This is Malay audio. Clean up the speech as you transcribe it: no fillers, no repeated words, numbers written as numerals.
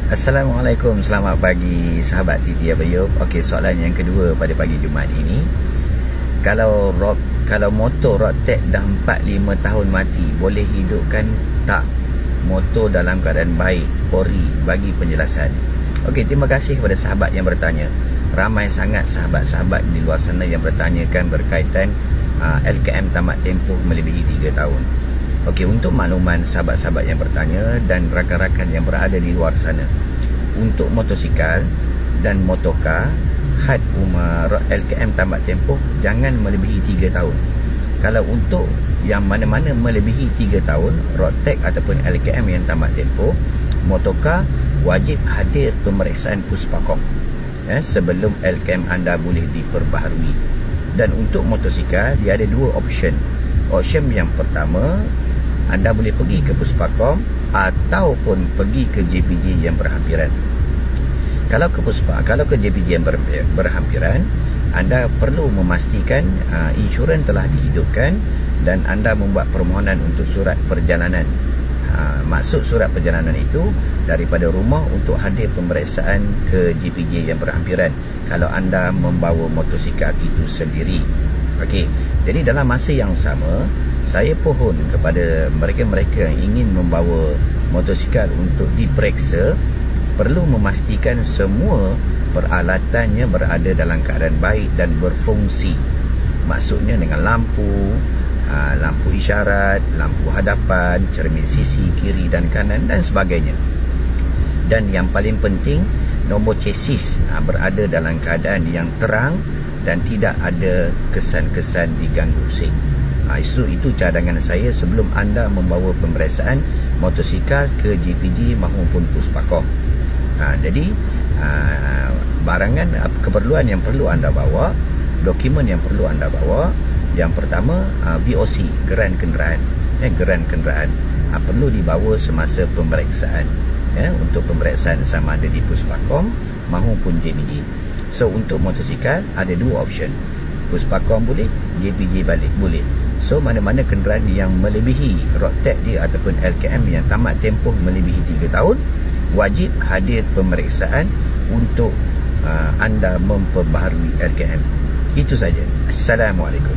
Assalamualaikum, selamat pagi sahabat Titi Abayub. Okey, soalan yang kedua pada pagi Jumaat ini. Kalau motor road tag dah 4-5 tahun mati, boleh hidupkan tak motor dalam keadaan baik? Ori bagi penjelasan. Okey, terima kasih kepada sahabat yang bertanya. Ramai sangat sahabat-sahabat di luar sana yang bertanyakan berkaitan LKM tamat tempoh melebihi 3 tahun. Okey, untuk makluman sahabat-sahabat yang bertanya dan rakan-rakan yang berada di luar sana, untuk motosikal dan motorkar, had umur LKM tamat tempoh jangan melebihi 3 tahun. Kalau untuk yang mana-mana melebihi 3 tahun, road tag ataupun LKM yang tamat tempoh, motorkar wajib hadir pemeriksaan Puspakom sebelum LKM anda boleh diperbaharui. Dan untuk motosikal, dia ada dua option. Option yang pertama, anda boleh pergi ke Puspakom ataupun pergi ke JPJ yang berhampiran. Kalau ke JPJ yang berhampiran, anda perlu memastikan insurans telah dihidupkan dan anda membuat permohonan untuk surat perjalanan. Maksud surat perjalanan itu daripada rumah untuk hadir pemeriksaan ke JPJ yang berhampiran kalau anda membawa motosikal itu sendiri. Okey, jadi dalam masa yang sama, saya pohon kepada mereka-mereka yang ingin membawa motosikal untuk diperiksa, perlu memastikan semua peralatannya berada dalam keadaan baik dan berfungsi. Maksudnya dengan lampu isyarat, lampu hadapan, cermin sisi kiri dan kanan dan sebagainya. Dan yang paling penting, nombor chassis berada dalam keadaan yang terang dan tidak ada kesan-kesan diganggu usik. Itu cadangan saya sebelum anda membawa pemeriksaan motosikal ke JPJ maupun Puspakom. Jadi barangan keperluan yang perlu anda bawa, dokumen yang perlu anda bawa, yang pertama VOC, geran kenderaan. Geran kenderaan perlu dibawa semasa pemeriksaan, untuk pemeriksaan sama ada di Puspakom maupun JPJ. So untuk motosikal ada dua option, Puspakom boleh, JPJ balik boleh. So mana-mana kenderaan yang melebihi road tag dia ataupun LKM yang tamat tempoh melebihi 3 tahun, wajib hadir pemeriksaan untuk anda memperbaharui LKM. Itu saja. Assalamualaikum.